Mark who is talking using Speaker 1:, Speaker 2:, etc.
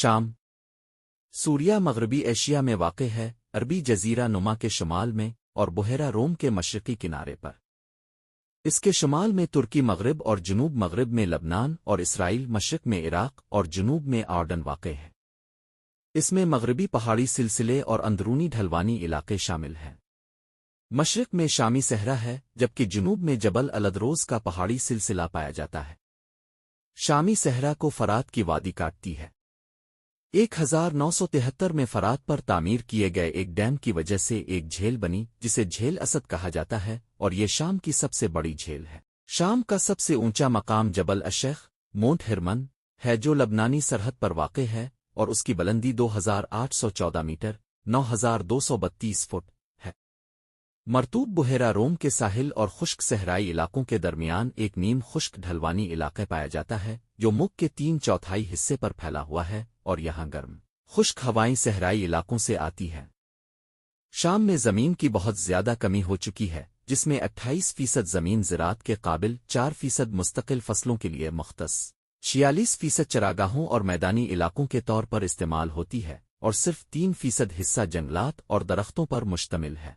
Speaker 1: شام سوریہ مغربی ایشیا میں واقع ہے، عربی جزیرہ نما کے شمال میں اور بحیرہ روم کے مشرقی کنارے پر۔ اس کے شمال میں ترکی مغرب اور جنوب مغرب میں لبنان اور اسرائیل، مشرق میں عراق اور جنوب میں اردن واقع ہے۔ اس میں مغربی پہاڑی سلسلے اور اندرونی ڈھلوانی علاقے شامل ہیں۔ مشرق میں شامی صحرا ہے، جبکہ جنوب میں جبل الدروز کا پہاڑی سلسلہ پایا جاتا ہے۔ شامی صحرا کو فرات کی وادی کاٹتی ہے۔ 1973 میں فرات پر تعمیر کیے گئے ایک ڈیم کی وجہ سے ایک جھیل بنی جسے جھیل اسد کہا جاتا ہے، اور یہ شام کی سب سے بڑی جھیل ہے۔ شام کا سب سے اونچا مقام جبل الشیخ مونٹ ہرمن ہے، جو لبنانی سرحد پر واقع ہے، اور اس کی بلندی 2814 میٹر 9232 فٹ ہے۔ مرطوب بحیرہ روم کے ساحل اور خشک صحرائی علاقوں کے درمیان ایک نیم خشک ڈھلوانی علاقہ پایا جاتا ہے، جو ملک کے 3/4 حصے پر پھیلا ہوا ہے، اور یہاں گرم خشک ہوائیں صحرائی علاقوں سے آتی ہیں۔ شام میں زمین کی بہت زیادہ کمی ہو چکی ہے، جس میں 28% زمین زراعت کے قابل، 4% مستقل فصلوں کے لیے مختص، 46% چراگاہوں اور میدانی علاقوں کے طور پر استعمال ہوتی ہے، اور صرف 3% حصہ جنگلات اور درختوں پر مشتمل ہے۔